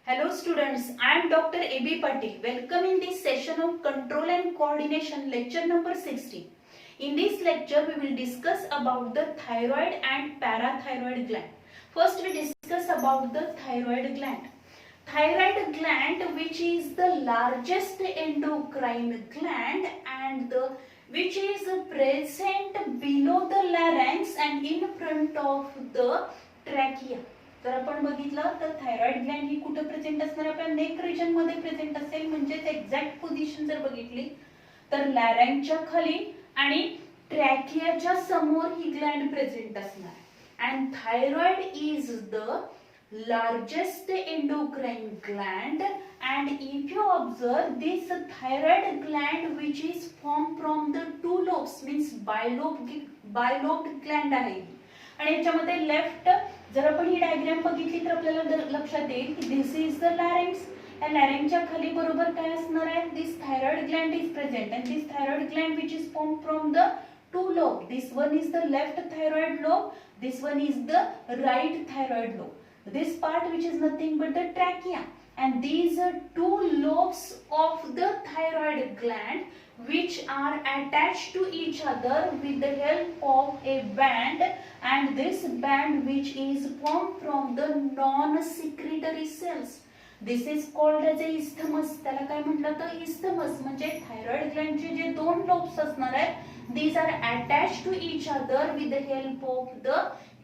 Hello students, I am Dr. A.B. Patil. Welcome in this session of Control and Coordination lecture number 16. In this lecture we will discuss about the thyroid and parathyroid gland. First we discuss about the thyroid gland. Thyroid gland, which is the largest endocrine gland and which is present below the larynx and in front of the trachea. जर आपण बघितलं तर thyroid Gland ही कुठे present असणार आपल्या neck region मध्ये present असेल म्हणजे एक्झॅक्ट पोझिशन जर बघितली तर लॅरेंगच्या खाली आणि ट्रॅकियाच्या समोर ही ग्लँड प्रेझेंट असणार and thyroid is the largest endocrine gland and if you observe this thyroid gland which is formed from the two lobes means bilobed gland आहे आणि याच्यामध्ये लेफ्ट जर आपण ही डायग्राम बघितली तर आपल्याला लक्षात येईल की दिस इज द लॅरिंक्स या लॅरिंगच्या खाली बरोबर काय असणार आहे this thyroid gland is present and this thyroid gland which is formed from the two lobe. This one is the left thyroid lobe, this one is the right thyroid lobe. This part which is nothing but the trachea and these are two lobes of the thyroid gland which are attached to each other with the help of a band and this band which is formed from the non-secretory cells. This is called as a isthmus. त्याला काय म्हटलं तर isthmus म्हणजे thyroid gland चे जे दोन lobes असणार आहेत these are attached to each other with the help of the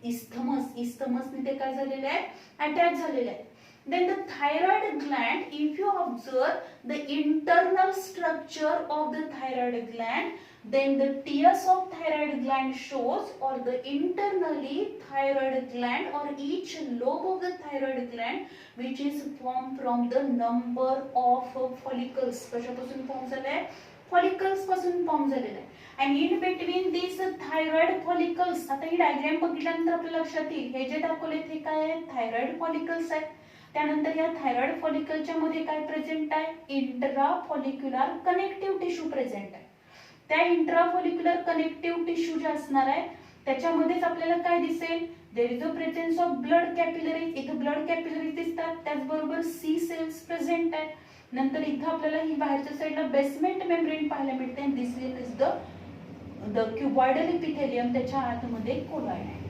isthmus ने ते काय झालेले आहे अटॅच झालेले आहे. Then the thyroid gland, if you observe the internal structure of the thyroid gland, then the tiers of thyroid gland shows or the internally thyroid gland or each lobe of the thyroid gland which is formed from the number of follicles. कशापासून form झालाय follicles पासून form झालेला आहे and in between these thyroid follicles आता ही diagram बघितल्यानंतर आपल्या लक्षात येईल हे जे दाखवले ते काय आहे थायरॉइड फॉलिकल्स आहेत त्यानंतर या थायरॉइड फॉलिकलच्या मध्ये काय प्रेझेंट आहे intra follicular connective tissue present आहे त्या इंट्रा फॉलिक्युलर कनेक्टिव्ह टिश्यू जे असणार आहे त्याच्यामध्येच आपल्याला काय दिसेल there is a presence of blood capillaries इथे ब्लड कॅपिलरीज दिसतात त्याचबरोबर सी सेल्स प्रेझेंट आहेत नंतर इथे आपल्याला ही बाहेरच्या साईडला बेसमेंट मेम्ब्रेन पाहायला मिळते and this is the cuboidal epithelium त्याच्या आतमध्ये कोलॉइड आहे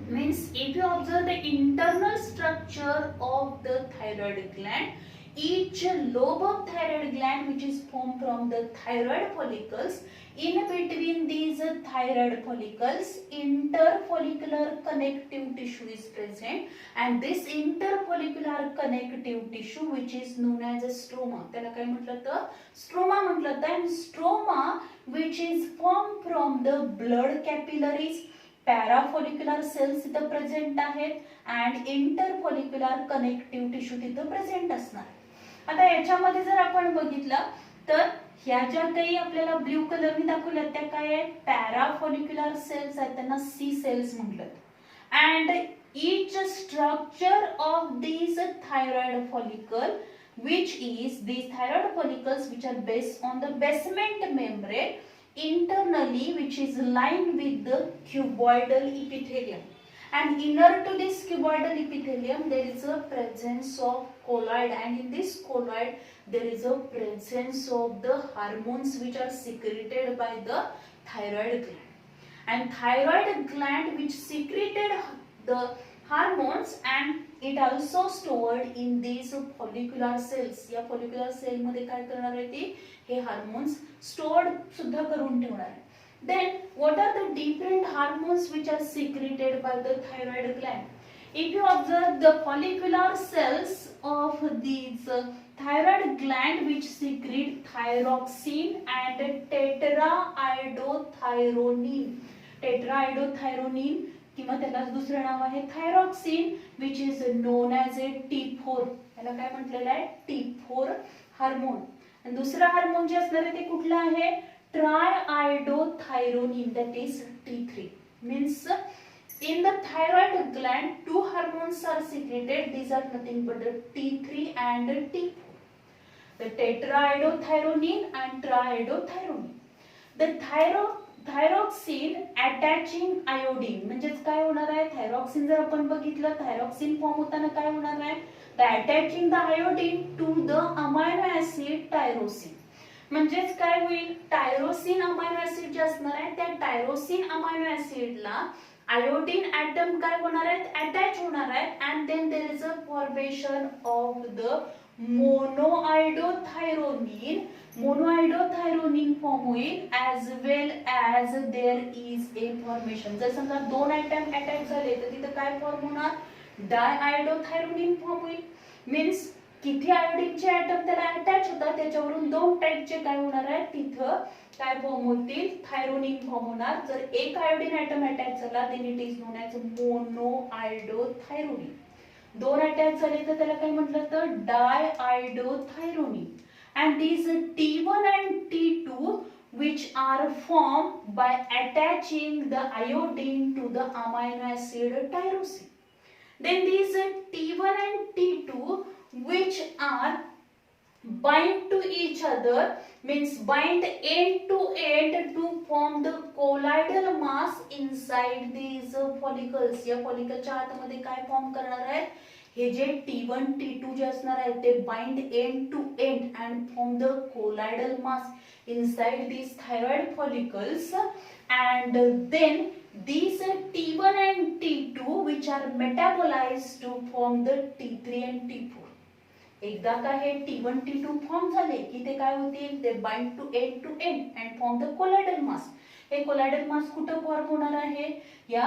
means if you observe the internal structure of the thyroid gland each lobe of thyroid gland which is formed from the thyroid follicles in between these thyroid follicles interfollicular connective tissue is present and this interfollicular connective tissue which is known as a stroma त्याला काय म्हटलं तर stroma म्हटलं तर and stroma which is formed from the blood capillaries parafollicular cells तिथं present आहेत and interfollicular connective tissue तिथं present असणार आता याच्यामध्ये जर आपण बघितलं तर ह्या ज्या काही आपल्याला ब्ल्यू कलरने दाखवल्या त्या काय आहेत पॅराफॉलिक्युलर सेल्स आहेत त्यांना सी सेल्स म्हटलं and each structure of these thyroid follicle which is these thyroid follicles which are based on the basement membrane internally which is lined with the cuboidal epithelium and inner to this cuboidal epithelium there is a presence of colloid and in this colloid there is a presence of the hormones which are secreted by the thyroid gland and thyroid gland which secreted the hormones and it also stored in these follicular cells या follicular cell मध्ये काय करणार आहे ती हे hormones stored सुद्धा करून ठेवणार आहे then what are the different hormones which are secreted by the thyroid gland if you observe the follicular cells of these thyroid gland which secrete thyroxine and tetraiodothyronine किंवा त्याला दुसरं नाव आहे thyroxine which is known as a T4 याला काय म्हटलेलं आहे T4 hormone आणि दुसरा हार्मोन जे असणार आहे ते कुठलं आहे ट्रायआयोडोथायरोनिन that is T3 means in the thyroid gland two hormones are secreted these are nothing but the T3 and T4 the tetraiodothyronine and triiodothyronine the thyroxine attaching iodine म्हणजे काय होणार आहे थायरॉक्सिन जर आपण बघितलं थायरॉक्सिन फॉर्म होताना काय होणार आहे by attaching the iodine to the amino acid tyrosine. म्हणजेच काय होईल, टायरोसिन अमायनो ऍसिड जे असणार आहे त्या टायरोसिन अमायनो ऍसिडला आयोडीन ऍटम काय होणार आहेत, अटॅच होणार आहेत, and then there is a formation of the monoiodothyronine. Monoiodothyronine form होईल as well as there is a formation. जर समजा दोन ऍटम अटॅच झाले तर तिथे काय फॉर्म होणार, डायआयडोथायरोनिन फॉर्म होईल. मीन्स किती आयोडीनचे ऍटम त्याला अटॅच होतात त्याच्यावरून दोन टाइपचे काय होणार आहे, तिथं काय फॉर्म होतील, थायरोनिन फॉर्म होणार. जर एक आयोडीन ऍटम अटॅच झाला then it is known as monoiodothyronine. दोन अटॅच झाले तर त्याला काय म्हटलं तर diiodothyronine. And these T1 and T2 which are formed by attaching the iodine to the amino acid tyrosine. Then these T1 and T2 which are bind to each other, means bind end to end to form the colloidal mass inside these follicles. या फॉलिकलच्या आतमध्ये काय form करणार आहेत, हे जे T1 T2 जे असणार आहे ते bind end to end and form the colloidal mass inside these thyroid follicles, and then these T1 and T2 which are metabolized to form the T3 and T4. एकदा का हे T1 T2 फॉर्म झाले की ते काय होतील, ते bind to end and form the colloidal mass. हे कोलायडल मास कुठं फॉर्म होणार आहे, या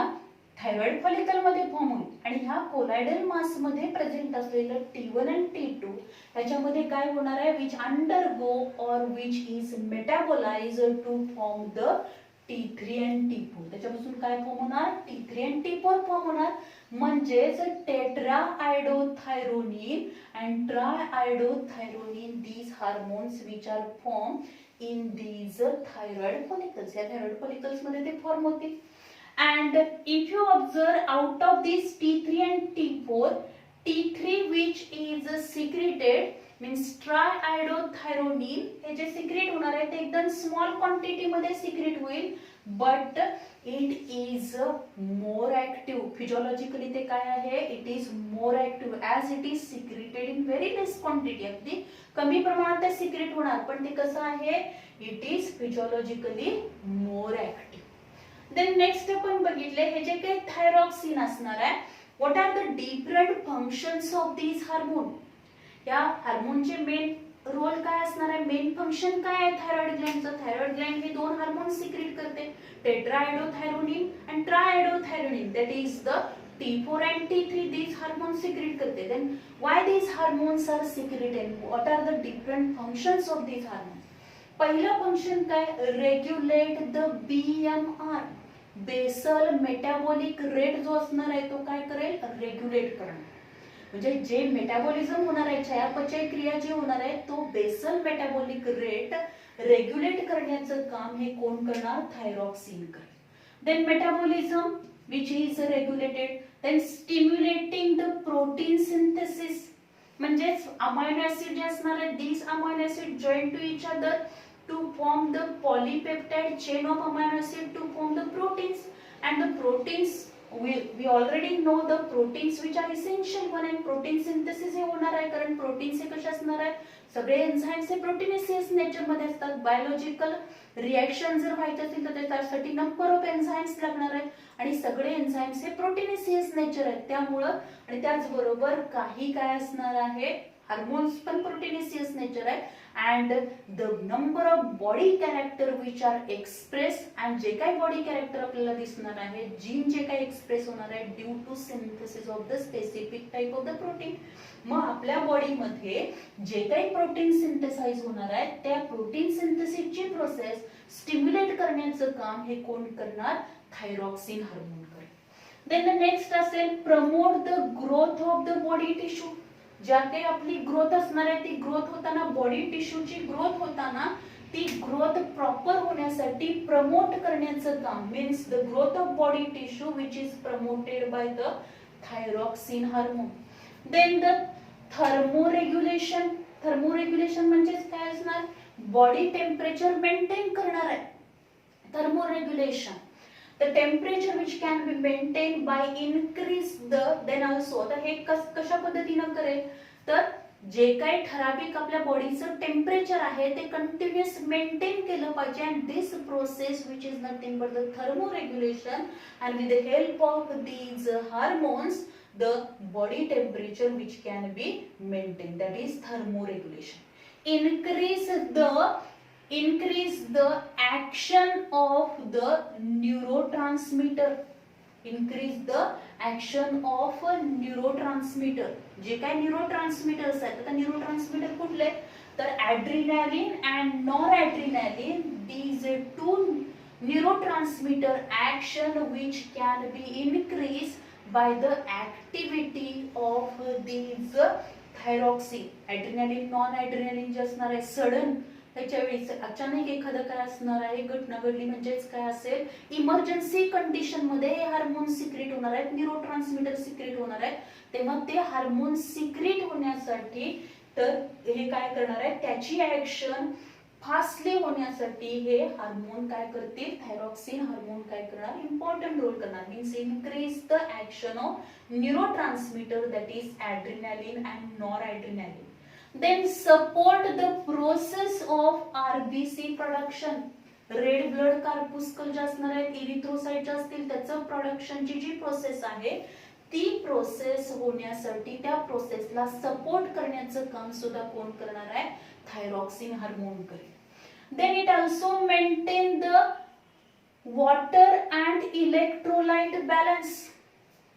थायरॉइड फॉलिकल मध्ये फॉर्म होईल. आणि ह्या कोलायडल मास मध्ये प्रेझेंट असलेलं T1 आणि T2 त्याच्यामध्ये काय होणार आहे, which undergo or which is metabolised to form the T3 and T4. त्याच्यापासून काय फॉर्म होणार, T3 and T4 फॉर्म होणार. म्हणजेच tetrahydrothyronine and triiodothyronine, these hormones which are formed in these thyroid follicles. या thyroid follicles मध्ये ते form होतील. And if you observe out of these T3 and T4, T3 which is secreted means triiodothyronine, हे जे secret होणार आहे ते एकदम स्मॉल क्वांटिटी मध्ये सिक्रेट होईल, but it is more active. Physiologically ते काय आहे, it is more active as it is secreted in very less quantity. अगदी कमी प्रमाणात ते सिक्रेट होणार, पण ते कसं आहे, it is physiologically more active. Then next आपण बघितले हे जे काही थायरॉक्सिन असणार आहे, what are the different functions of these hormone. या हार्मोनचे मेन रोल काय असणार आहे, मेन फंक्शन काय आहे थायरॉइड ग्लँडचं. थायरॉइड ग्लँड हे दोन हार्मोन सिक्रेट करते, tetraiodothyronine and triiodothyronine, that is the T4 and T3. these hormones secrete करते. then why these hormones are secreted, what are the different functions of these hormones. पहिलं function काय, regulate the BMR, basal metabolic rate जो असणार आहे तो काय करेल, regulate करणार. म्हणजे जे मेटाबॉलिझम होणार आहे, चयापचय क्रिया जी होणार आहे तो बेसल मेटाबॉलिक रेट रेग्युलेट करण्याचं काम हे कोण करणार, थायरॉक्सिन करेल. Then metabolism which is regulated, then stimulating the protein synthesis, म्हणजेच अमायनो ऍसिड जे असणार आहे, these amino acid join to each other to form the polypeptide chain of amino acid to form the proteins, and the proteins we already know the proteins which are essential one, and protein synthesis हे होणार आहे कारण proteins हे कसे असणार आहेत, सगळे enzymes हे प्रोटीनेसियस नेचर मध्ये असतात. बायोलॉजिकल रिएक्शन जर व्हायचं असेल तर त्यासाठी नंबर ऑफ एन्झाइम्स लागणार आहेत आणि सगळे एन्झाइम्स हे प्रोटीनेसियस नेचर आहेत. त्यामुळं आणि त्याचबरोबर काही काय असणार आहे, हार्मोन्स पण प्रोटीनेसियस नेचर आहे. And the number of body character which are express, and जे काही बॉडी कॅरेक्टर आपल्याला दिसणार आहे, जीन जे काही एक्सप्रेस होणार आहे due to synthesis of the specific type of the protein. मग आपल्या बॉडीमध्ये जे काही प्रोटीन सिंथेसाइज होणार आहे त्या प्रोटीन सिंथेसिसची प्रोसेस स्टिम्युलेट करण्याचं काम हे कोण करणार, थायरॉक्सिन हार्मोन करेल. देन द नेक्स्ट असेल promote the growth of the body tissue. ज्या काही आपली ग्रोथ असणार आहे ती ग्रोथ होताना, बॉडी टिश्यूची ग्रोथ होताना ती ग्रोथ प्रॉपर होण्यासाठी प्रमोट करण्याचं काम, means the growth of body tissue which is promoted by the thyroxine hormone. Then the thermoregulation. Thermoregulation म्हणजेच काय असणार, बॉडी टेम्परेचर मेंटेन करणार आहे, थर्मोरेग्युलेशन. the temperature which can be maintained by increase the then also आता हे कशा पद्धतीने करेल तर जे काही ठराविक आपल्या बॉडीचं टेम्परेचर आहे ते कंटिन्युअस मेंटेन केलं पाहिजे and this process which is nothing but the thermoregulation and with the help of these hormones the body temperature which can be maintained, that is thermoregulation. Increase the action of the neurotransmitter. Increase the action of a neurotransmitter. जे काय न्यूरोट्रान्समीटर्स आहेत आता neurotransmitter कुठले तर ॲड्रिनालिन and नॉरॲड्रिनालिन these two neurotransmitter action which can be increased by the activity of these thyroxine. Adrenaline non adrenaline जे असणार आहे sudden त्याच्या वेळी अचानक एखादं काय असणार आहे घटना घडली म्हणजेच काय असेल इमर्जन्सी कंडिशन मध्ये हे हार्मोन सिक्रेट होणार आहेत न्यूरोट्रान्समीटर सिक्रेट होणार आहेत तेव्हा ते हार्मोन सिक्रेट होण्यासाठी तर हे काय करणार आहे त्याची ऍक्शन फास्टली होण्यासाठी हे हार्मोन काय करतील थायरॉक्सिन हार्मोन काय करणार इम्पॉर्टंट रोल करणार means increase the action of neurotransmitter that is adrenaline and noradrenaline. Then support the process of RBC production. Red blood corpuscle जे असणार आहेत इरिथ्रोसाइट जे असतील त्याचं प्रोडक्शनची जी प्रोसेस आहे ती प्रोसेस होण्यासाठी त्या प्रोसेसला सपोर्ट करण्याचं काम सुद्धा कोण करणार आहे थायरॉक्सिन हार्मोन करेल. Then it also maintain the water and electrolyte balance.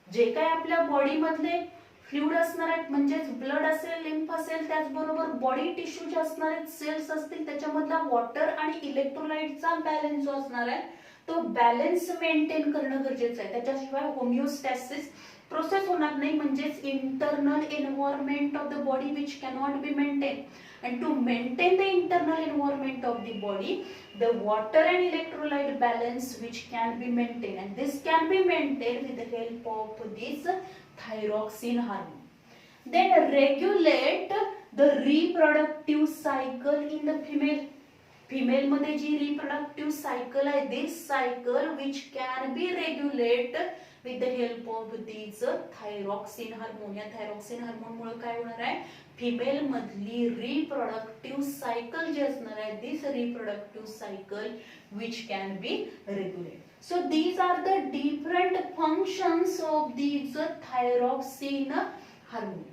जे काय आपल्या बॉडी मधले फ्लुइड असणार आहेत म्हणजेच ब्लड असेल लिम्फ असेल त्याचबरोबर बॉडी टिश्यू जे असणार आहेत सेल्स असतील त्याच्यामधला वॉटर आणि इलेक्ट्रोलाइटचा बॅलन्स जो असणार आहे तो बॅलन्स मेंटेन करणं गरजेचं आहे. त्याच्याशिवाय होमिओस्टॅसिस प्रोसेस होणार नाही म्हणजेच internal environment of the body which cannot be maintain and to maintain the internal environment of the body the water and electrolyte balance which can be maintained and this can be maintained with the help of this thyroxine hormone. Then regulate the reproductive cycle in the female मध्ये जी reproductive cycle आहे this cycle which can be regulate with the help of these thyroxine hormone. या thyroxine hormone मुळे काय होणार आहे female मधली reproductive cycle जे असणार आहे this reproductive cycle which can be regulate. So these are the different functions of these thyroxine hormone.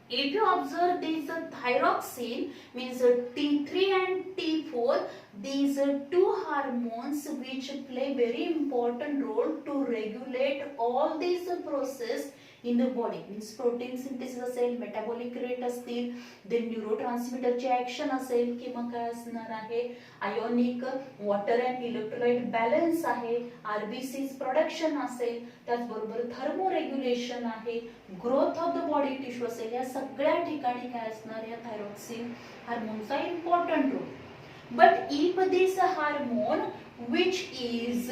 If you observe these thyroxine means T3 and T4 these two hormones which play very important role to regulate all these process in the body means protein synthesis असेल metabolic rate असतील then neurotransmitter ची action असेल किंवा काय असणार आहे ionic water and electrolyte balance आहे RBC production असेल त्याचबरोबर थर्मोरेग्युलेशन आहे growth of the body tissue असेल या सगळ्या ठिकाणी काय असणार या थायरॉक्सिन हार्मोनचा important role. But if this hormone which is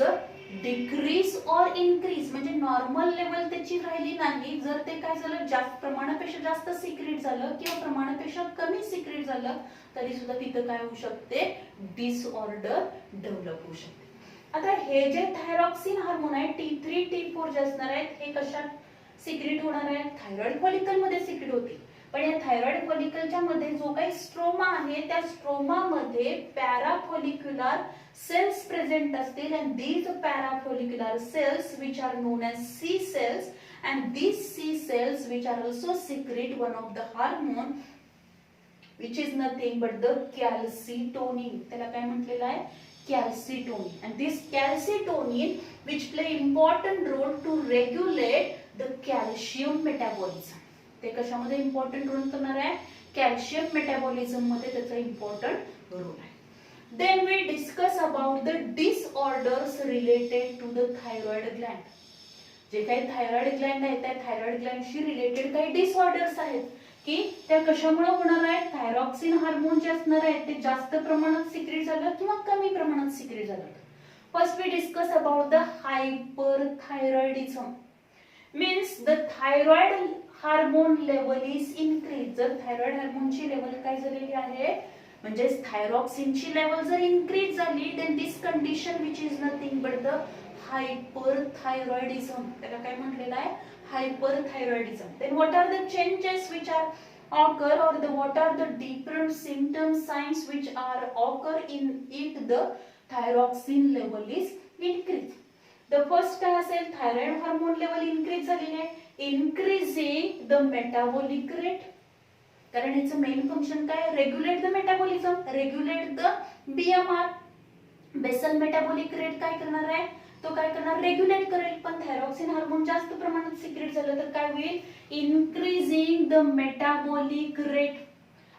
decrease or increase म्हणजे नॉर्मल लेवल त्याची राहिली नाही जर ते काय झालं जास्त प्रमाणापेक्षा जास्त सिक्रेट झालं किंवा प्रमाणापेक्षा कमी सिक्रेट झालं तरी सुद्धा तिथं काय होऊ शकते डिसऑर्डर डेव्हलप होऊ शकते. आता हे जे थायरॉक्सिन हार्मोन आहे T3 T4 जे असणार आहेत हे कशात सिक्रेट होणार आहे थायरॉइड फॉलिकल मध्ये सिक्रेट होतील पण या थायरॉइड फॉलिकलच्या मध्ये जो काही स्ट्रोमा आहे त्या स्ट्रोमा मध्ये पॅराफॉलिक्युलर cells present असतील and these parafollicular cells which are known as C cells and these C cells which are also secrete one of the hormone which is nothing but the calcitonin. त्याला काय म्हटलेलं आहे calcitonin and this calcitonin which play important role to regulate the calcium metabolism. ते कशामध्ये important role करणार आहे calcium metabolism मध्ये त्याचा इम्पॉर्टंट रोल आहे. Then we discuss about the disorders related to the thyroid gland. जे काही थायरॉइड ग्लँड आहे त्या थायरॉइड ग्लँडशी रिलेटेड काही डिसऑर्डर्स आहेत की त्या कशामुळे होणार आहे थायरॉक्सिन हार्मोन जे असणार आहे ते जास्त प्रमाणात सिक्रेट झालं किंवा कमी प्रमाणात सिक्रेट झालं. First we discuss about the hyperthyroidism means the thyroid hormone level is increase. जर थायरॉइड हार्मोनची लेवल काय झालेली आहे म्हणजे थायरॉक्सिनची लेवल जर इनक्रीज झाली then this condition which is nothing but the hyperthyroidism, त्याला काय म्हटलेलं आहे, hyperthyroidism. Then what are the changes which are occur, or what are the different symptom signs which are occur in if the thyroxine level is increased. The first काय असेल, thyroid hormone level increase झालेली आहे, increasing the metabolic rate, कारण याचं main function काय, regulate the metabolism, regulate the BMR. Basal metabolic rate काय करणार आहे, तो काय करणार, रेग्युलेट करेल. पण थायरॉक्सिन हार्मोन जास्त प्रमाणात सिक्रेट झालं तर काय होईल, increasing the metabolic rate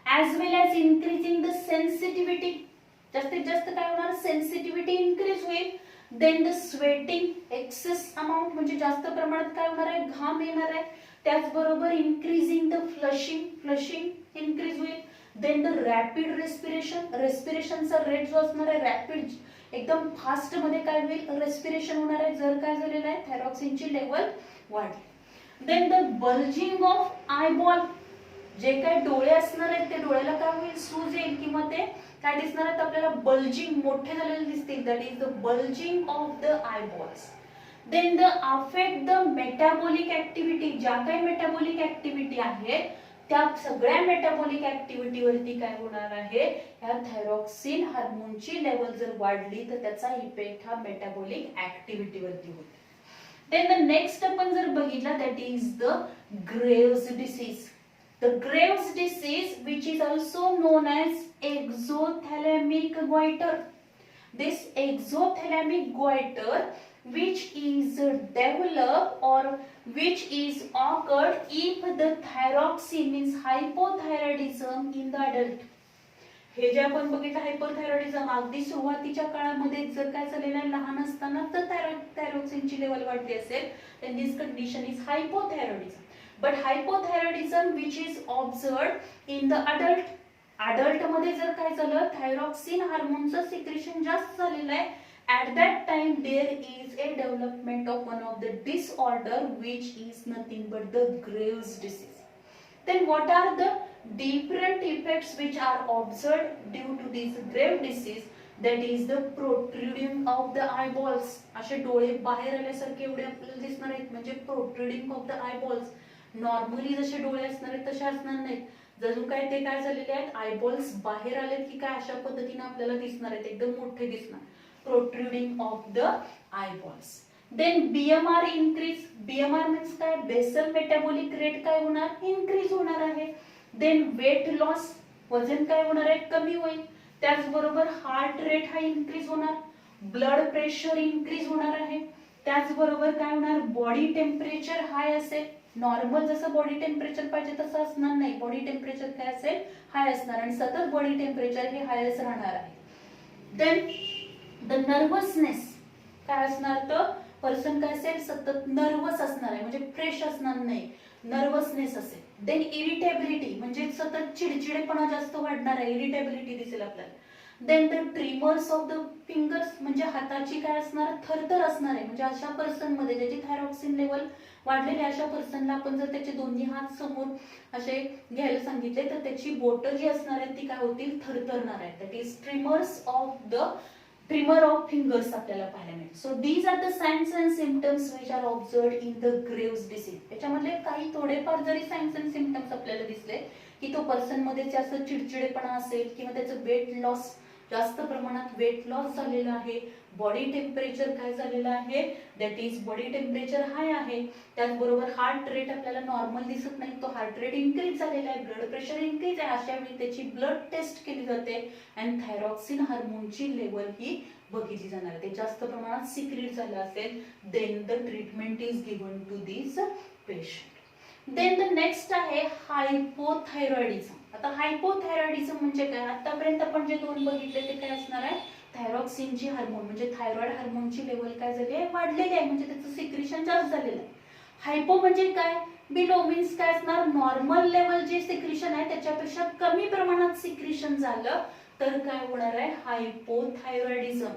as well as increasing the sensitivity. जास्तीत जास्त काय होणार, सेन्सिटिव्हिटी इन्क्रीज होईल. Then the sweating excess amount, म्हणजे जास्त प्रमाणात काय होणार आहे, घाम येणार आहे. त्याचबरोबर increasing the flushing, flushing increase होईल. देन द रॅपिड रेस्पिरेशन, रेस्पिरेशनचा रेट जो असणार आहे रॅपिड, एकदम फास्ट मध्ये काय होईल, रेस्पिरेशन होणार आहे जर काय झालेलं आहे, थायरॉक्सिनची लेवल वाढली. Then the bulging of eyeball, जे काय डोळे असणार आहेत ते डोळ्याला काय होईल, सूज येईल किंवा ते काय दिसणार आहेत आपल्याला, बल्जिंग, मोठे झालेले दिसतील. That is the bulging of the eyeballs. Then the affect the metabolic activity, ज्या काही मेटाबॉलिक ऍक्टिव्हिटी आहेत त्या सगळ्या मेटाबॉलिक ऍक्टिव्हिटी वरती काय होणार आहे, ह्या थायरॉक्सिन हार्मोनची लेवल जर वाढली तर त्याचा इफेक्ट हा मेटाबॉलिक ऍक्टिव्हिटी वरती होतो. देन द नेक्स्ट आपण जर बघितला, that is the Graves disease. The Graves disease which is also known as exothalamic goiter. This exothalamic goiter which is developed or which is occurred if the thyroxine means hypothyroidism in the adult. हे जे आपण बघितलं hyperthyroidism अगदी सुरुवातीच्या काळामध्ये जर काय झालेलं आहे, लहान असताना तर थायरॉक्सिनची लेवल वाढली असेल, then this condition is hypothyroidism. But hypothyroidism which is observed in the adult, adult मध्ये जर काय झालं, थायरॉक्सिन हार्मोनचं सिक्रेशन जास्त झालेलं आहे, at that time there is a development of one of the disorder which is nothing but the Graves disease. Then what are the different effects which are observed due to this Graves disease? That is the protruding of the eyeballs. असे डोळे बाहेर आल्यासारखे एवढे आपल्याला दिसणार आहेत, म्हणजे protruding of the eyeballs. Normally जसे डोळे असणार आहेत तसे असणार नाहीत, जणू काय ते काय झालेले आहेत, आयबॉल्स बाहेर आलेत की काय अशा पद्धतीने आपल्याला दिसणार आहेत, एकदम मोठे दिसणार, protruding of the eyeballs. Then BMR increase, BMR means काय, बेसल मेटाबॉलिक रेट काय होणार, इन्क्रीज होणार आहे. देन वेट लॉस, वजन काय होणार आहे, कमी होईल. त्याचबरोबर हार्ट रेट हा इन्क्रीज होणार, ब्लड प्रेशर इन्क्रीज होणार आहे. त्याचबरोबर काय होणार, बॉडी टेम्परेचर हाय असेल, नॉर्मल जसं बॉडी टेम्परेचर पाहिजे तसं असणार नाही, बॉडी टेम्परेचर काय असेल, हाय असणार, आणि सतत बॉडी टेम्परेचर हे हायच राहणार आहे. देन द नर्वसनेस काय असणार, तर पर्सन काय असेल, सतत नर्वस असणार आहे, म्हणजे फ्रेश असणार नाही, नर्वसनेस असेल. देन इरिटेबिलिटी, म्हणजे सतत चिडचिडेपणा जास्त वाढणार आहे, इरिटेबिलिटी दिसेल आपल्याला. Then the tremors of the fingers, म्हणजे हाताची काय असणार, थरथर असणार आहे, म्हणजे अशा पर्सन मध्ये ज्याची थायरॉक्सिन लेवल वाढलेली अशा पर्सनला आपण जर त्याचे दोन्ही हात समोर असे घ्यायला सांगितले तर त्याची बोट जी असणार आहे ती काय होतील, थरथरणार आहे. That is tremor of fingers आपल्याला पाहायला मिळेल. So these are the signs and symptoms which are observed in the Graves disease. याच्यामधले काही थोडेफार जरी साइन्स अँड सिम्पटम्स आपल्याला दिसले की तो पर्सन मध्ये जास्त चिडचिडेपणा असेल किंवा त्याचं वेट लॉस, जास्त प्रमाणात वेट लॉस झालेला आहे, बॉडी टेम्परेचर काय झालेलं आहे, दॅट इज बॉडी टेम्परेचर हाय आहे. त्याचबरोबर हार्ट रेट आपल्याला नॉर्मल दिसत नाही, तो हार्ट रेट इन्क्रीज झालेला आहे, ब्लड प्रेशर इन्क्रीज आहे, अशा वेळी त्याची ब्लड टेस्ट केली जाते आणि थायरॉक्सिन हार्मोनची लेवल ही बघितली जाणार आहे. ते जास्त प्रमाणात सिक्रेट झालं असेल, then the treatment is given to this patient. Then the next आहे हायपोथायरॉइडिझम. आता हायपोथायरॉइडिझम म्हणजे काय, आतापर्यंत आपण जे दोन बघितले ते काय असणार आहे, थायरॉक्सिनची हार्मोन म्हणजे थायरॉइड हार्मोनची लेवल काय झाली आहे, वाढलेली आहे, म्हणजे त्याचं सिक्रेशन जास्त झालेलं आहे. हायपो म्हणजे काय, बिलो मीन्स काय असणार, नॉर्मल लेवल जे सिक्रेशन आहे त्याच्यापेक्षा कमी प्रमाणात सिक्रेशन झालं तर काय होणार आहे, hypothyroidism.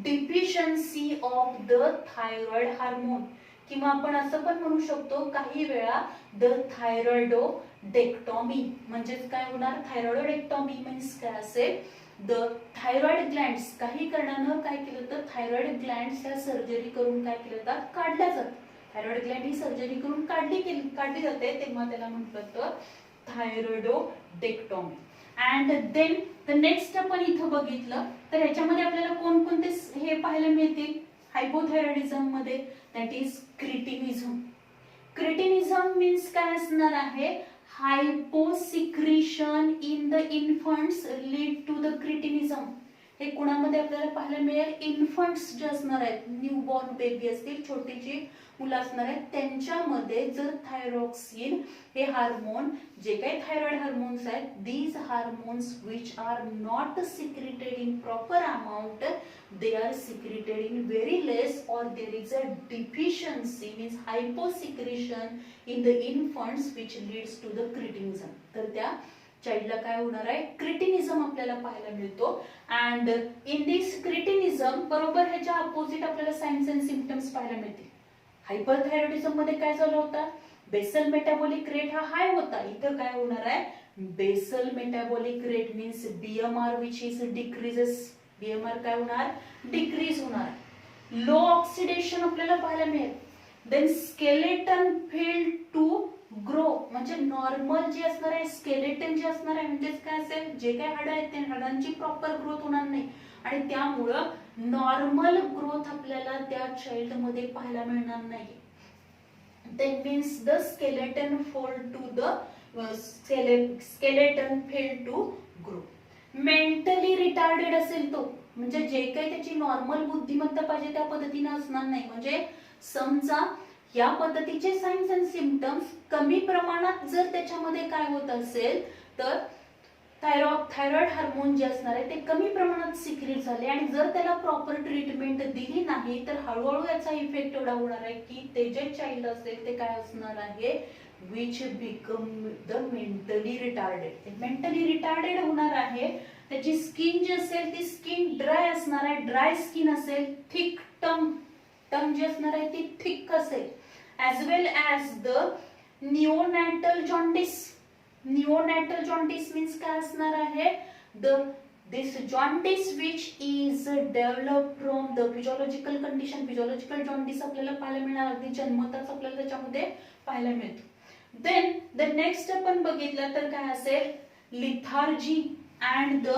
Deficiency of the thyroid hormone, किंवा आपण असं पण म्हणू शकतो काही वेळा द थायरॉइडोडेक्टॉमी, म्हणजेच काय होणार, थायरॉइडोडेक्टॉमी मीन्स काय असेल, द थायरॉइड ग्लँड्स, काही कारणानं काय केलं तर थायरॉइड ग्लँड्स ह्या सर्जरी करून काय केलं जातात, काढल्या जातात. थायरॉइड ग्लँड ही सर्जरी करून काढली जाते, तेव्हा त्याला म्हटलं तर थायरॉइडोडेक्टॉमी. अँड देन द नेक्स्ट आपण इथं बघितलं तर ह्याच्यामध्ये आपल्याला कोणकोणते हे पाहायला मिळतील हायपोथायरॉइडिझम मध्ये, that is cretinism. Cretinism means काय असणार आहे, hyposecretion in the infants lead to the cretinism. हे कुणामध्ये आपल्याला पाहायला मिळेल, इन्फंट्स जे असणार आहेत, न्यूबॉर्न बेबी असतील, छोटीची मुलं असणार आहेत, त्यांच्यामध्ये जर थायरॉक्सिन हे हार्मोन, जे काही थायरॉइड हार्मोन्स आहेत, these hormones which are not secreted in proper amount, they are secreted in very less, or there is a deficiency means hyposecretion in the infants which leads to the cretinism. तर त्या चाइल्डला काय होणार आहे, क्रिटिनिझम आपल्याला पाहायला मिळतो. And in this क्रिटिनिझम बरोबर ह्याच्या अपोजिट आपल्याला साइन्स अँड सिम्पटम्स पाहायला मिळतील. हायपरथायरॉइडिझम मध्ये काय झालं होतं, बेसल मेटाबॉलिक रेट हा हाय होता. इथं काय होणार आहे, basal metabolic rate means BMR which is decreases, BMR काय होणार, डिक्रीज होणार. लो ऑक्सिडेशन आपल्याला पाहायला मिळेल. Then skeleton fail to grow, म्हणजे नॉर्मल जे असणार आहे स्केलेटन जे असणार आहे म्हणजेच काय असेल, जे काही हाडं आहेत त्या हाडांची प्रॉपर ग्रोथ होणार नाही आणि त्यामुळं नॉर्मल ग्रोथ आपल्याला त्या चाइल्ड मध्ये पाहायला मिळणार नाही. That means the skeleton fall to the skeleton fail to grow. Mentally retarded असेल तो, म्हणजे जे काही त्याची नॉर्मल बुद्धिमत्ता पाहिजे त्या पद्धतीने असणार नाही. म्हणजे समजा या पद्धतीचे साइन्स अँड सिम्पटम्स कमी प्रमाणात जर त्याच्यामध्ये काय होत असेल तर थायरॉइड हार्मोन जे असणार आहे ते कमी प्रमाणात सिक्रेट झाले आणि जर त्याला प्रॉपर ट्रीटमेंट दिली नाही तर हळूहळू याचा इफेक्ट एवढा होणार आहे की ते जे चाइल्ड असेल ते काय असणार आहे, which become the mentally retarded. Mentally retarded होणार आहे. त्याची स्किन जी असेल ती स्किन ड्राय असणार आहे, ड्राय स्किन असेल. थिक टंग जी असणार आहे ती थिक असेल. As well as the neonatal jaundice. Neonatal jaundice means काय असणार आहे, this jaundice which is developed from the physiological condition. physiological jaundice आपल्याला पाहायला मिळणार, अगदी जन्मताच आपल्याला त्याच्यामध्ये पाहायला मिळतो. देन द नेक्स्ट आपण बघितलं तर काय असेल, lethargy and the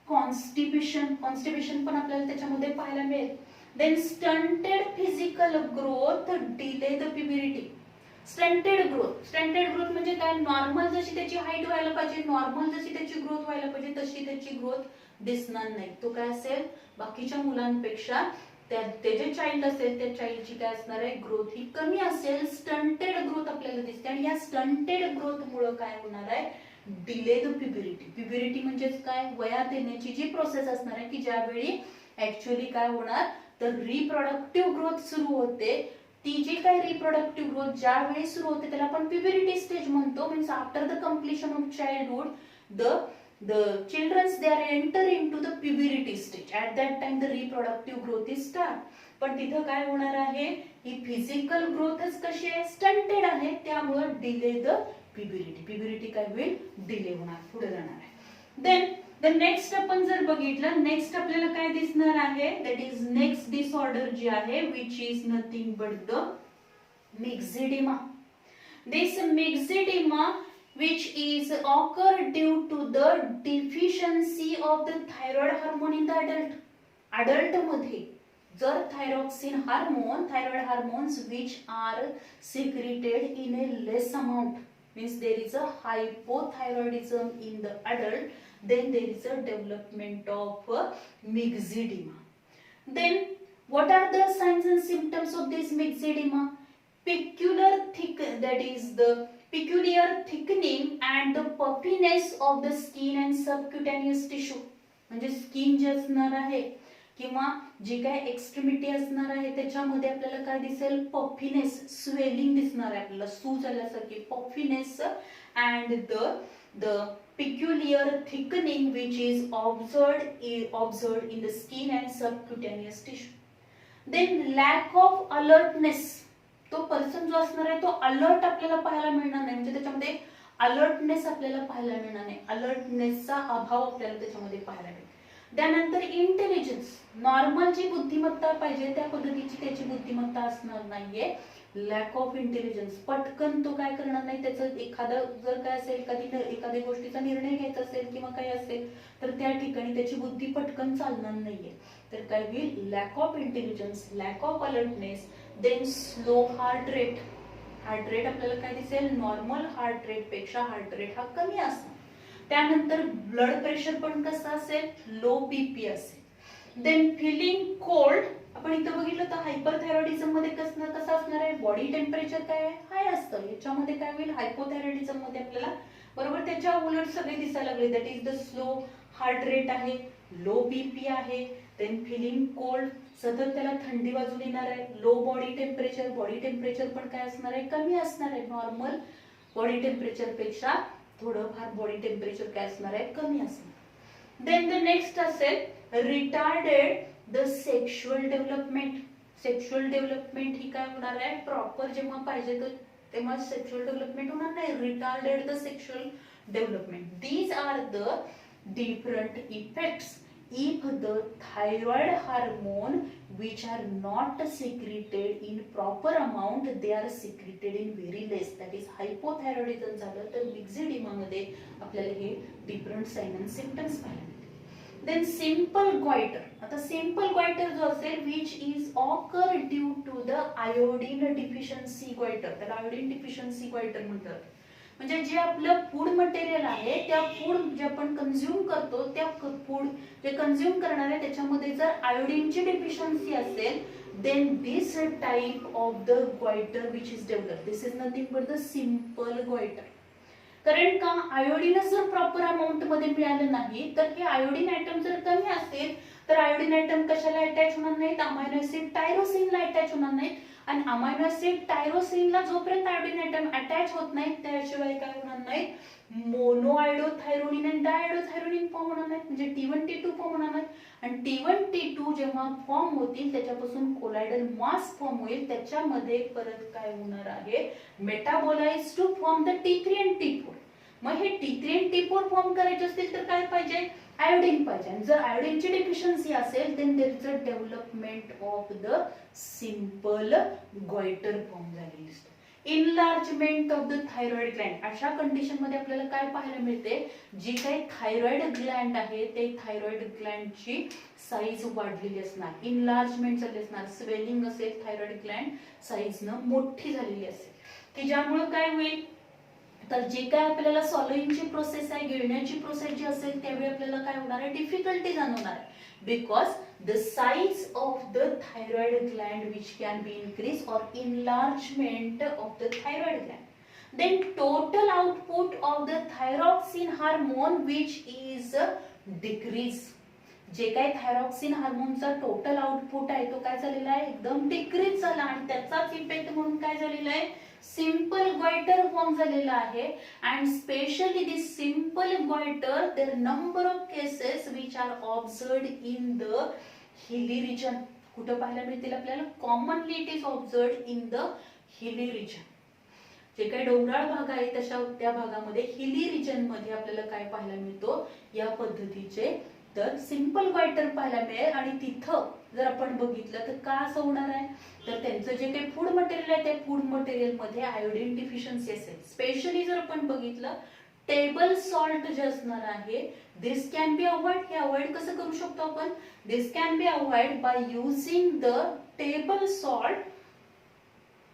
constipation. Constipation पण आपल्याला त्याच्यामध्ये पाहायला मिळेल. Then stunted physical growth delay the puberty. Stunted growth म्हणजे काय, नॉर्मल जशी त्याची हाईट व्हायला पाहिजे, नॉर्मल जशी त्याची ग्रोथ व्हायला पाहिजे तशी त्याची ग्रोथ दिसणार नाही. तो काय असेल, बाकीच्या मुलांपेक्षा ते जे चाइल्ड असेल त्या चाइल्डची काय असणार आहे, ग्रोथ ही कमी असेल. स्टंटेड ग्रोथ आपल्याला दिसते आणि या स्टंटेड ग्रोथ मुळे काय होणार आहे, डिले द प्युबरिटी. प्युबरिटी म्हणजेच काय, वयात येण्याची जी प्रोसेस असणार आहे की ज्यावेळी ऍक्च्युअली काय होणार तर रिप्रोडक्टिव्ह ग्रोथ सुरू होते. ती जी काही रिप्रोडक्टिव्ह ग्रोथ ज्यावेळी सुरू होते त्याला आपण प्युबरिटी स्टेज म्हणतो. Means after the completion of childhood the children they are enter into the puberty stage. At that time the reproductive growth is start. पण तिथं काय होणार आहे, ही फिजिकल ग्रोथच कशी आहे, स्टंटेड आहे, त्यामुळे डिले द प्युबरिटी काय होईल, डिले होणार, पुढे जाणार आहे. देन द नेक्स्ट आपण जर बघितलं, नेक्स्ट आपल्याला काय दिसणार आहे, दॅट इज नेक्स्ट डिसऑर्डर जी आहे which is nothing but the myxoedema. This myxoedema which is occur due to the deficiency of the thyroid hormone in the adult. Adult मध्ये जर thyroxine hormone, thyroid hormones which are secreted in a less amount, means there is a hypothyroidism in the adult, then there is a development of myxedema. Then what are the signs and symptoms of this myxedema? Peculiar thickening and the puffiness of the skin and subcutaneous tissue. म्हणजे skin जे असणार आहे किंवा जी काही एक्स्ट्रीमिटी असणार आहे त्याच्यामध्ये आपल्याला काय दिसेल, पफिनेस, स्वेलिंग दिसणार आहे आपल्याला, सूज आल्यासारखी puffiness and the peculiar thickening which is observed in the skin and subcutaneous tissue. Then lack of alertness. तो पर्सन जो असणार आहे तो अलर्ट आपल्याला पाहायला मिळणार नाही, म्हणजे त्याच्यामध्ये अलर्टनेस आपल्याला पाहायला मिळणार नाही, अलर्टनेसचा अभाव आपल्याला त्याच्यामध्ये पाहायला मिळेल. त्यानंतर इंटेलिजन्स, नॉर्मल जी बुद्धिमत्ता पाहिजे त्या पद्धतीची त्याची बुद्धिमत्ता असणार नाहीये. लॅक ऑफ इंटेलिजन्स, पटकन तो काय करणार नाही, त्याचं एखादं जर काय असेल, एखाद्या गोष्टीचा निर्णय घ्यायचा असेल किंवा काय असेल तर त्या ठिकाणी त्याची बुद्धी पटकन चालणार नाहीये. तर काय होईल, lack of intelligence, lack of alertness. Then slow heart rate, heart rate आपल्याला काय दिसेल, नॉर्मल हार्ट रेट पेक्षा हार्ट रेट हा कमी असणार. त्यानंतर ब्लड प्रेशर पण कसं असेल, लो बीपी असेल. देन फिलिंग कोल्ड, आपण इथं बघितलं तर हायपरथायरॉइडिझम मध्ये कसं असणार आहे, बॉडी टेम्परेचर काय आहे, हाय असतं. याच्यामध्ये काय होईल, हायपोथायरॉइडिझम मध्ये आपल्याला बरोबर त्याच्या उलट सगळे दिसायला लागले. That is the slow heart rate आहे, लो बीपी आहे, देन फिलिंग कोल्ड, सतत त्याला थंडी वाजून येणार आहे, लो बॉडी टेम्परेचर पण काय असणार आहे, कमी असणार आहे. नॉर्मल बॉडी टेम्परेचर पेक्षा थोडंफार बॉडी टेम्परेचर काय असणार आहे, कमी असणार. देन द नेक्स्ट असेल retarded the sexual development. Sexual development ही काय होणार आहे, प्रॉपर जेव्हा पाहिजे तेव्हा सेक्शुअल डेव्हलपमेंट होणार नाही, retarded the sexual development. These are the different effects if the thyroid hormone which are not secreted in proper amount, they are secreted in very less. that is hypothyroidism झालं तर मिक्झिडिमा मध्ये आपल्याला हे different sign and symptoms पाहायला मिळतील. Then simple goitre, आता simple goitre जो असेल which is occur due to the iodine deficiency goitre, त्याला आयोडीन डिफिशियन्सी ग्वाइटर म्हणतात. म्हणजे जे आपलं फूड मटेरियल आहे, त्या फूड जे आपण कंझ्युम करतो, त्या फूड जे कंझ्युम करणार आहे त्याच्यामध्ये जर आयोडीनची डेफिशियन्सी असेल, then this type of the goiter which is developed, this is nothing but the simple goiter. कारण का, आयोडीन जर प्रॉपर अमाऊंट मध्ये मिळालं नाही तर हे आयोडीन आयटम जर कमी असेल तर आयोडीन आयटम कशाला अटॅच होणार नाहीत, अमायनो ऍसिड टायरोसिनला अटॅच होणार नाहीत. आणि अमायनो ऍसिड टायरोसिनला जोपर्यंत आयोडीन आयटम अटॅच होत नाही त्याशिवाय काय होणार नाही, मोनोआयडोथायरोनिन आणि डायआयडोथायरोनिन फॉर्म होणार नाहीत, म्हणजे T1 T2 फॉर्म होणार नाहीत. आणि T1 T2 जेव्हा फॉर्म होतील त्याच्यापासून कोलायडल मास फॉर्म होईल, त्याच्यामध्ये परत काय होणार आहे, metabolise to form the T3 आणि T4. मग हे T3 आणि T4 फॉर्म करायचे असतील तर काय पाहिजे, आयोडीन पाहिजे. आणि जर आयोडीनची डेफिशियन्सी असेल then there is a development of the simple goitre form झालेली असते. Enlargement of the thyroid gland, अशा कंडिशन मध्ये आपल्याला काय पाहायला मिळते, जी काही थायरॉइड ग्लँड आहे ते थायरॉइड ग्लँडची साईज वाढलेली असणार, इनलार्जमेंट झाली असणार, स्वेलिंग असेल, थायरॉइड ग्लँड साईज न मोठी झालेली असेल, की ज्यामुळे काय होईल, तर जे काय आपल्याला सॉलोइंगची प्रोसेस आहे, गिळण्याची प्रोसेस जी असेल त्यावेळी आपल्याला काय होणार आहे, डिफिकल्टी जाणवणार आहे. Because the size of the thyroid gland which can be increase or enlargement of the thyroid gland. Then total output of the thyroxine hormone which is decrease. जे काही थायरॉक्सिन हार्मोनचा टोटल आउटपुट आहे तो काय झालेला आहे, एकदम डिक्रीज झाला. आणि त्याचाच इफेक्ट म्हणून काय झालेला आहे, सिंपल गोइटर फॉर्म झालेला आहे. And specially this simple goitre, there number of cases which are observed in the hilly region. कुठं पाहायला मिळतील आपल्याला, commonly it is observed in the hilly region. जे काही डोंगराळ भाग आहे तशा त्या भागामध्ये हिली रिजन मध्ये आपल्याला काय पाहायला मिळतो, या पद्धतीचे तर सिंपल गोइटर पाहायला मिळेल. आणि तिथं जर आपण बघितलं तर का असं होणार आहे, तर त्यांचं जे काही फूड मटेरियल आहे त्या फूड मटेरियल मध्ये आयोडीन डिफिशियन्सी असेल. स्पेशली जर आपण बघितलं टेबल सॉल्ट जे असणार आहे, दिस कॅन बी अवॉइड. हे अवॉइड कसं करू शकतो आपण, this can be avoid by using the table salt.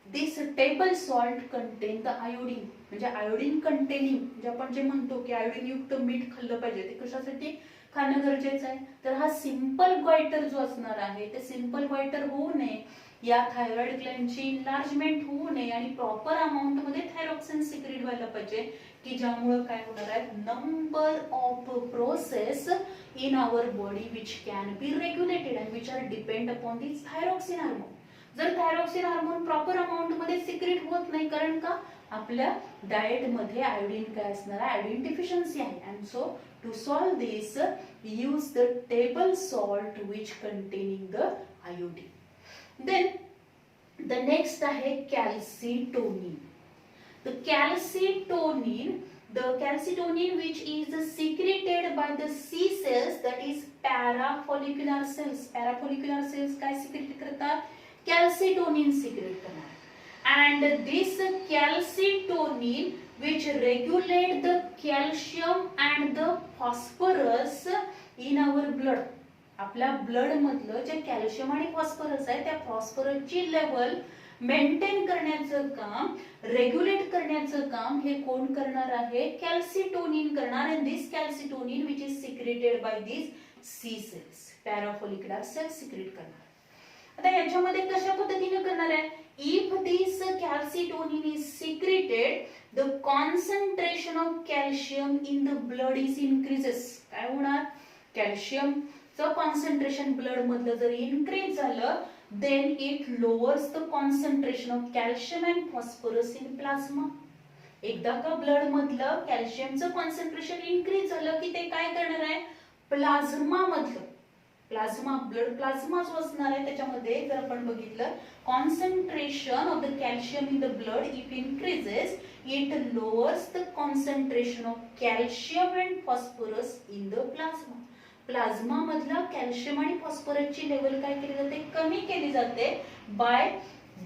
This table salt contain the iodine, म्हणजे आयोडीन कंटेनिंग, म्हणजे आपण जे म्हणतो की आयोडीन युक्त मीठ खाल्लं पाहिजे, ते कशासाठी खाणं गरजेचं आहे. तर हा सिंपल गोइटर जो असणार आहे ते सिंपल गोइटर होऊ नये, या थायरॉइड ग्लँडची इनलार्जमेंट होऊ नये आणि प्रॉपर अमाऊंट मध्ये थायरॉक्सिन सिक्रेट व्हायला पाहिजे, की ज्यामुळे काय होणार आहे, number of process in our body which can be regulated and which are depend upon this thyroxine hormone. जर थायरॉक्सिन हार्मोन प्रॉपर अमाऊंट मध्ये सिक्रेट होत नाही, कारण का आपल्या डाएट मध्ये आयोडीन काय असणार आहे, आयोडीन डिफिशियन्सी आहे. And so to solve this use the table salt which containing the iodine. Then the next आहे calcitonin. The calcitonin The calcitonin which is secreted by the C cells, that is parafollicular cells. Parafollicular cells काय secrete करतात? Calcitonin secrete करणार. And this calcitonin which regulate the calcium and the phosphorus in our blood. आपल्या blood मधलं जे calcium आणि phosphorus आहे त्या फॉस्फरसची लेवल मेंटेन करण्याचं काम, रेग्युलेट करण्याचं काम हे कोण करणार आहे? कॅल्सिटोनिन करणार. And this calcitonin which is secreted by this C cells, parafollicular cells secrete करणार. आता याच्यामध्ये कशा पद्धतीने करणार आहे? If this calcitonin is secreted, the concentration of calcium in the blood is increases. काय होणार? कॅल्शियमचं कॉन्सन्ट्रेशन ब्लड मधलं जर इन्क्रीज झालं, then it lowers the concentration of calcium and phosphorus in plasma. एकदा का ब्लड मधलं कॅल्शियमचं कॉन्सन्ट्रेशन इन्क्रीज झालं की ते काय करणार आहे? प्लाझ्मा मधलं, प्लाझ्मा ब्लड प्लाझ्मा जो असणार आहे त्याच्यामध्ये जर आपण बघितलं, concentration of the calcium in the blood if increases, it lowers the concentration of calcium and phosphorus in the plasma. Plasma मधला कॅल्शियम आणि फॉस्फरसची लेवल काय केली जाते? कमी केली जाते by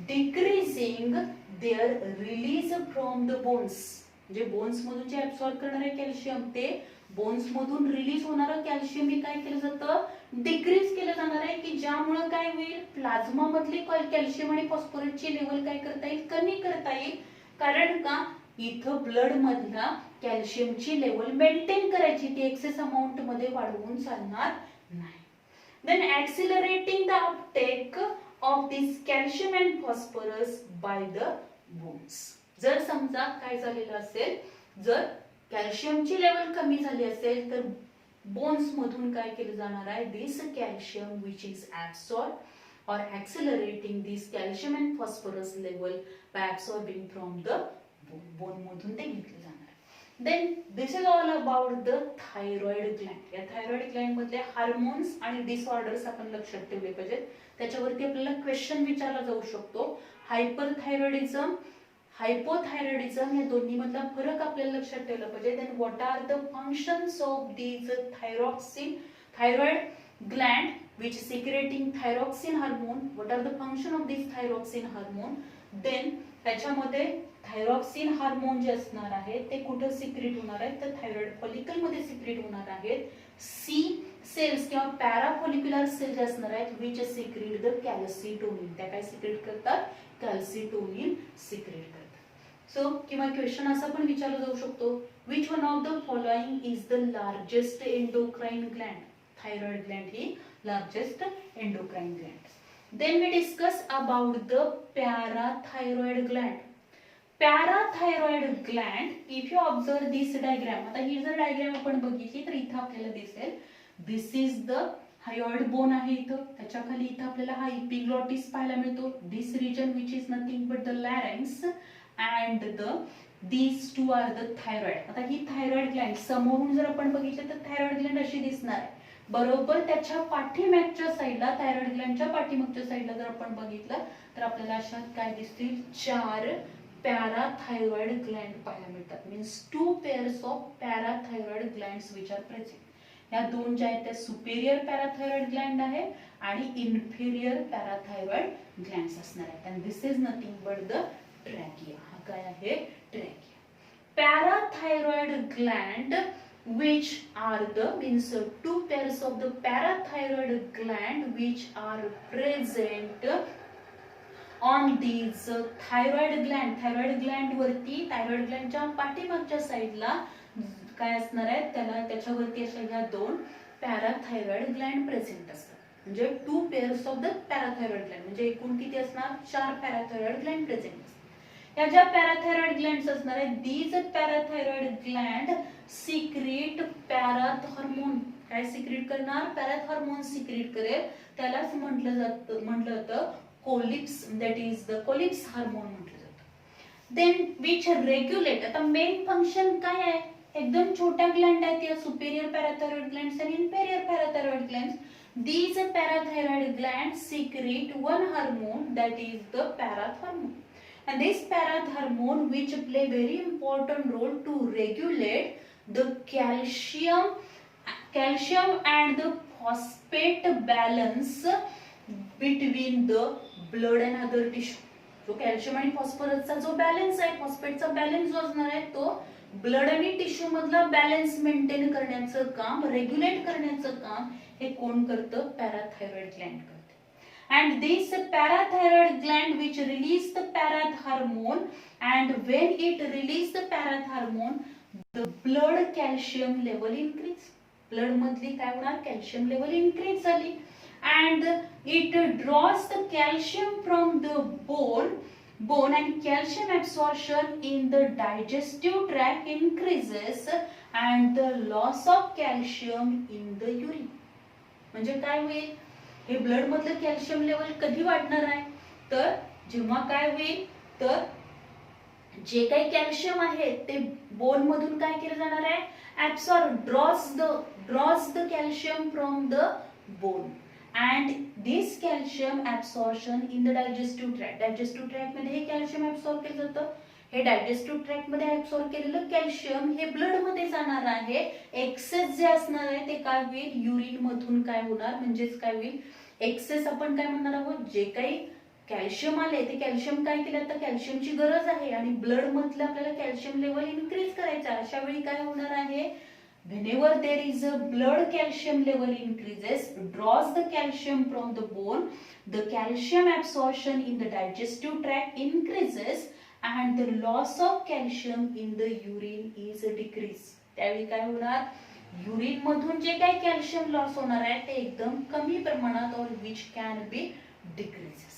decreasing their release from the bones. म्हणजे बोन्स मधून जे ऍब्सॉर्ब करणारे कॅल्शियम ते बोन्स मधून रिलीज होणारं कॅल्शियम हे काय केलं जातं? डिक्रीज केलं जाणार आहे, की ज्यामुळे काय होईल? प्लाझ्मा मधली कॅल्शियम आणि फॉस्फरसची लेवल काय करता येईल? कमी करता येईल. कारण का? इथं ब्लड मधला कॅल्शियमची लेवल मेंटेन करायची, ती एक्सेस अमाउंट मध्ये वाढवून चालणार नाही. Then accelerating the uptake of this calcium and phosphorus by the bones. जर समजा काय झालेलं असेल, जर कॅल्शियमची लेवल कमी झाली असेल तर बोन्स मधून काय केलं जाणार आहे? This calcium which is absorb or accelerating this calcium and phosphorus level by absorbing from the bone मधून ते घेतले जाणार. Then this is all about the thyroid gland. या थायरॉइड ग्लँड मधले हार्मोन्स आणि डिसऑर्डर्स आपण लक्षात ठेवले पाहिजेत. त्याच्यावरती आपल्याला क्वेश्चन विचारला जाऊ शकतो. हायपरथायरॉइडिझम, हायपोथायरॉइडिझम या दोन्ही मधला फरक आपल्याला लक्षात ठेवला पाहिजे. Then what are the functions of these thyroxine, thyroid gland which is secreting thyroxine hormone, what are the function of this thyroxine hormone. Then त्याच्यामध्ये थायरॉक्सिन हार्मोन जे असणार आहे ते कुठे सिक्रेट होणार आहे? तर थायरॉइड फॉलिकल मध्ये सिक्रेट होणार आहेत. सी सेल्स किंवा पॅराफॉलिक्युलर सेल जे असणार आहेत which secrete the calcitonin. त्या काय सिक्रेट करतात? कॅल्सिटोनिन सिक्रेट करतात. सो किंवा क्वेश्चन असा पण विचारला जाऊ शकतो, which one of the following is the largest endocrine gland. Thyroid Gland he largest endocrine gland. Then we discuss about the parathyroid gland. Parathyroid gland, if you observe this diagram, आता ही जर diagram आपण बघितली तर इथं आपल्याला दिसेल, this is the hyoid bone आहे इथं, त्याच्या खाली इथं आपल्याला हा epiglottis पाहायला मिळतो. This region which is nothing but the larynx and these two are the thyroid. आता ही थायरॉइड ग्लँड समोरून जर आपण बघितलं तर थायरॉइड ग्लँड अशी दिसणार आहे. बरोबर त्याच्या पाठीमागच्या साईडला, थायरॉइड ग्लँडच्या पाठीमागच्या साईडला जर आपण बघितलं तर आपल्याला अशा काय दिसतील? 4 पॅराथायरॉइड ग्लँड पाहायला मिळतात. Means 2 pairs of पॅराथायरॉइड glands which are present. या दोन ज्या आहेत त्या सुपेरियर पॅराथायरॉइड ग्लँड आहे आणि इन्फेरियर पॅराथायरॉइड ग्लँड्स असणार आहेत. And this is nothing but the trachea. हा काय आहे? Trachea. Parathyroid gland which are the means 2 pairs of the parathyroid gland which are present on these thyroid gland. Thyroid Gland वरती, thyroid ग्लँडच्या पाठीमागच्या साईडला काय असणार आहे? त्याच्यावरती अशा ह्या 2 पॅराथायरॉइड ग्लँड प्रेझेंट असतात. म्हणजे 2 पेअर्स ऑफ द पॅराथायरॉइड ग्लँड, म्हणजे एकूण किती असणार? 4 पॅराथायरॉइड ग्लँड प्रेझेंट असतात. या ज्या पॅराथायरॉइड ग्लँड्स असणार आहेत, these parathyroid gland secrete parathormone. काय सिक्रेट करणार? पॅराथ हार्मोन सिक्रेट करेल. त्यालाच म्हटलं जातं Collip, that is the Collip hormone म्हटलं जातं. Then which regulate. आता मेन फंक्शन काय आहे? एकदम छोट्या ग्लँड आहेत या सुपेरियर पॅराथायरॉइड ग्लँड्स आणि inferior parathyroid glands. These parathyroid glands secrete one hormone, that is the parath hormone. and this parathormone which play very important role to regulate the calcium and the phosphate balance between the blood and other tissue. जो calcium आणि फॉस्फरसचा जो balance आहे, फॉस्फेटचा balance जो असणार आहे तो ब्लड आणि टिश्यू मधला बॅलन्स मेंटेन करण्याचं काम, रेग्युलेट करण्याचं काम हे कोण करतं? पॅराथायरॉइड ग्लॅंड करते. And this parathyroid gland which release the parathormone, and when it release the parathormone, the blood calcium level increase. Blood मधली काय होणार? calcium level increase झाली, and it draws the calcium from the bone and calcium absorption in the digestive tract increases and the loss of calcium in the urine. म्हणजे काय होईल? हे blood मधलं calcium level कधी वाढणार आहे? तर जेव्हा काय होईल तर जे काही कॅल्शियम आहे ते बोन मधून काय केलं जाणार आहे? Drawers the calcium from the bone, and this calcium absorption in the digestive tract. Digestive tract मध्ये हे कॅल्शियम ऍब्सॉर्ब केलं जातं. हे डायजेस्टिव्ह ट्रॅक्ट मध्ये ऍब्सॉर्ब केलेलं कॅल्शियम हे ब्लड मध्ये जाणार आहे. एक्सेस जे असणार आहे ते काय होईल? युरिन मधून काय होणार? म्हणजेच काय होईल? एक्सेस आपण काय म्हणणार आहोत? जे काही कॅल्शियम आले ते कॅल्शियम काय केलं? तर कॅल्शियमची गरज आहे आणि ब्लड मधलं आपल्याला कॅल्शियम लेवल इन्क्रीज करायचं आहे. अशा वेळी काय होणार आहे? Whenever there is a blood calcium level increases, draws the calcium from the bone, the calcium absorption in the digestive tract increases and the loss of calcium in the urine is decreased. त्यावेळी काय होणार? Urine मधून जे काही calcium loss होणार आहे ते एकदम कमी प्रमाणात or which can be decreases.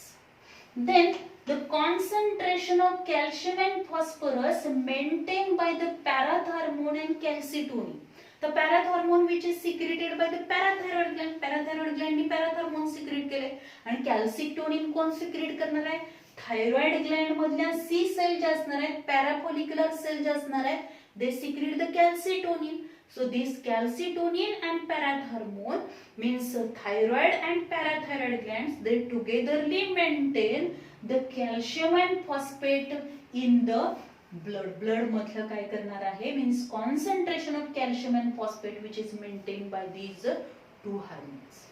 Then the concentration of calcium and phosphorus maintained by the parathormone and calcitonin. The parathormone which is secreted by the parathyroid gland. Parathyroid gland ने parathormone secrete केले आणि calcitonin कोण secrete करणार आहे? Thyroid Gland मधल्या C sale ज्या असणार आहेत, पॅराफॉलिक्युलर सेल ज्या असणार आहेत, they secrete the calcitonin. So this calcitonin and parathormone means thyroid and parathyroid glands, they togetherly maintain the calcium and phosphate in the blood मधलं काय करणार आहे? Means concentration of calcium and phosphate which is maintained by these two hormones.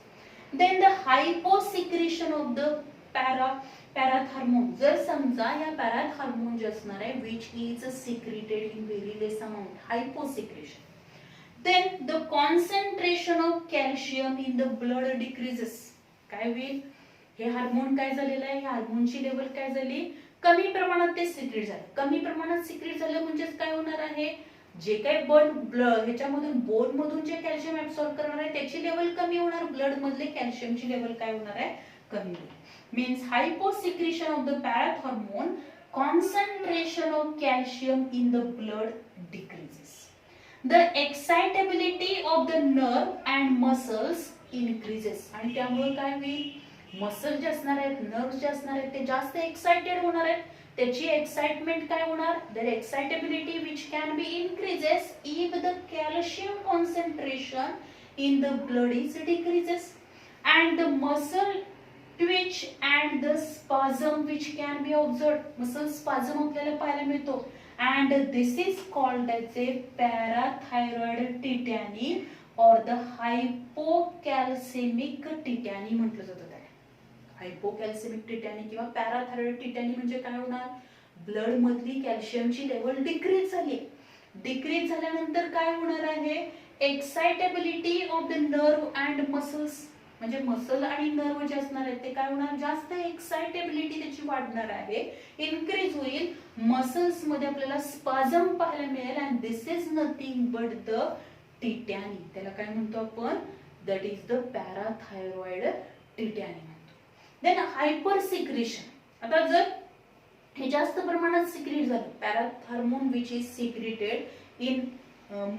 Then the hyposecretion of the parathormone. जर समजा या parathormone जे असणार आहे which is secreted in very less amount, hyposecretion, then the concentration of calcium in the blood decreases. काय होईल? हे hormone काय झालेलं आहे? या हार्मोनची लेवल काय झाली? कमी प्रमाणात ते सिक्रेट झालं. कमी प्रमाणात सिक्रेट झालं म्हणजेच काय होणार आहे? जे काही ह्याच्यामधून बोन मधून जे कॅल्शियम ऍब्सॉर्ब करणार आहे त्याची लेवल कमी होणार, ब्लड मधले कॅल्शियमची लेवल काय होणार आहे? कमी होईल. Means hyposecretion of the parathormone, concentration of calcium in the blood decreases. The excitability of the nerve and muscles increases. आणि त्यामुळे काय होईल? मसल जे असणार आहेत, नर्व्ह जे असणार आहेत ते जास्त एक्साइटेड होणार आहेत. त्याची एक्साइटमेंट काय होणार? their excitability which can be increases if the calcium concentration in the blood is decreases, and the muscle twitch and the spasm which can be observed. muscle spasm आपल्याला पाहायला मिळतो, and this is called as a parathyroid tetany or the hypocalcemic tetany म्हटलं जातं. हायपोकॅल्सिमिक टिटॅनी किंवा पॅराथायरॉइड टिटॅनी म्हणजे काय होणार? Blood मधली कॅल्शियमची लेवल डिक्रीज झाली. डिक्रीज झाल्यानंतर काय होणार आहे? Excitability of the nerve and muscles, म्हणजे मसल आणि नर्व जे असणार आहेत ते काय होणार? जास्त एक्साइटेबिलिटी त्याची वाढणार आहे, इन्क्रीज होईल. मसल्स मध्ये आपल्याला स्पाझम पाहायला मिळेल and this is nothing but the tetany. त्याला काय म्हणतो आपण? That is the parathyroid tetany. Then hyper secretion. आता जर हे जास्त प्रमाणात सिक्रेट झालं, parathormone which is secreted in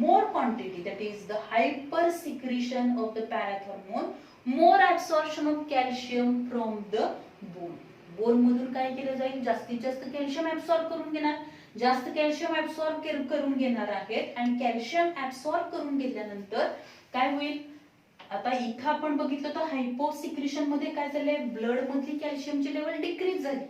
more quantity, that is the hyper secretion of the parathormone, more absorption of calcium from the bone. Bone मधून काय केलं जाईल? जास्तीत जास्त कॅल्शियम ऍब्सॉर्ब करून घेणार, जास्त कॅल्शियम ऍब्सॉर्ब करून घेणार आहेत आणि कॅल्शियम ऍब्सॉर्ब करून घेतल्यानंतर काय होईल? आता इथं आपण बघितलं तर हायपोसिक्रेशन मध्ये काय झालंय? ब्लड मधली कॅल्शियमची लेवल डिक्रीज झाली.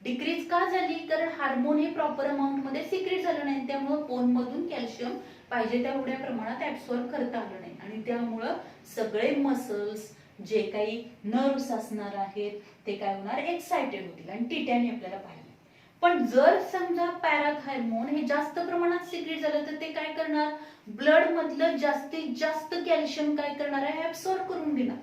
डिक्रीज का झाली? कारण हार्मोन हे प्रॉपर अमाऊंट मध्ये सिक्रेट झालं नाही, त्यामुळे बोन मधून कॅल्शियम पाहिजे तेवढ्या प्रमाणात ऍब्सॉर्ब करता आलं नाही आणि त्यामुळं सगळे मसल्स जे काही नर्व्स असणार आहेत ते काय होणार? एक्साइटेड होतील आणि टिट्याने आपल्याला पाहिजे. पण जर समजा पॅराथायर्मोन हे जास्त प्रमाणात सिक्रेट झालं तर ते काय करणार? ब्लड मधलं जास्तीत जास्त कॅल्शियम काय करणार आहे? ऍब्सॉर्ब करून घेणार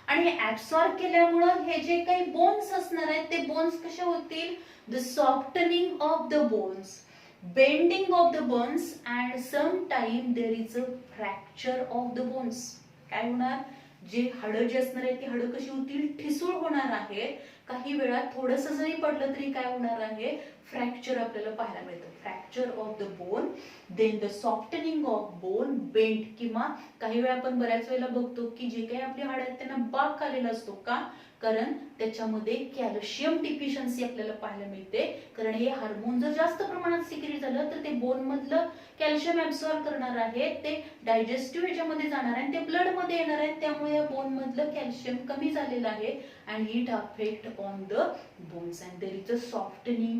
आणि ऍब्सॉर्ब केल्यामुळं हे जे काही बोन्स असणार आहेत ते बोन्स कशा होतील? The softening of the bones, bending of the bones and some time there is a fracture of the bones. काय होणार? जे हाडं जे असणार आहेत ती हाडं कशी होतील? ठिसूळ होणार आहेत. काही वेळा थोडस जरी पडलं तरी काय होणार आहे? फ्रॅक्चर आपल्याला पाहायला मिळतं. Fracture of the bone, then the softening of bone, bend, किंवा काही वेळा आपण बऱ्याच वेळेला बघतो की जे काही आपली हाडं आहेत त्यांना बाक आलेला असतो. का? कारण त्याच्यामध्ये कॅल्शियम डिफिशियन्सी आपल्याला पाहायला मिळते. कारण हे हार्मोन जर जास्त प्रमाणात सिक्रेट झालं तर ते बोन मधलं कॅल्शियम ऍब्सॉर्ब करणार आहे, ते डायजेस्टिव्ह ह्याच्यामध्ये जाणार आहे आणि ते ब्लड मध्ये येणार आहे, त्यामुळे या बोन मधलं कॅल्शियम कमी झालेलं आहे and it affect on the bones and there is a softening,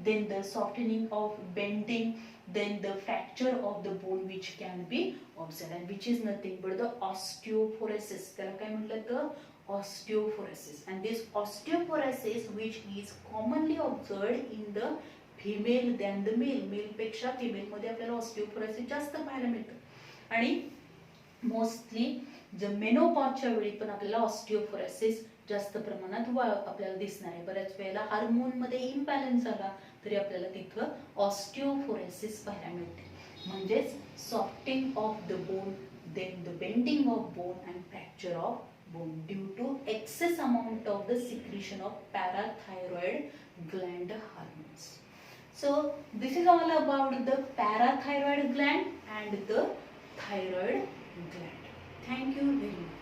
then the softening of bending, then the fracture of the bone which can be observed and which is nothing but the osteoporosis. त्याला काय म्हटलं तर osteoporosis, and this osteoporosis which is commonly observed in the female than the male. Male पेक्षा female मध्ये आपल्याला osteoporosis जास्त पाहायला मिळतं आणि मोस्टली जे मेनोपॉजच्या वेळी पण आपल्याला ऑस्टिओपोरोसिस जास्त प्रमाणात आपल्याला दिसणार आहे. बऱ्याच वेळेला हार्मोन मध्ये इम्बॅलन्स झाला तरी आपल्याला तिथं ऑस्टिओपोरोसिस पाहायला मिळते. म्हणजेच softening of the bone, then the bending of bone and fracture of bone due to excess amount of the secretion of parathyroid gland hormones. So this is all about the parathyroid gland and the thyroid gland. Thank you very much.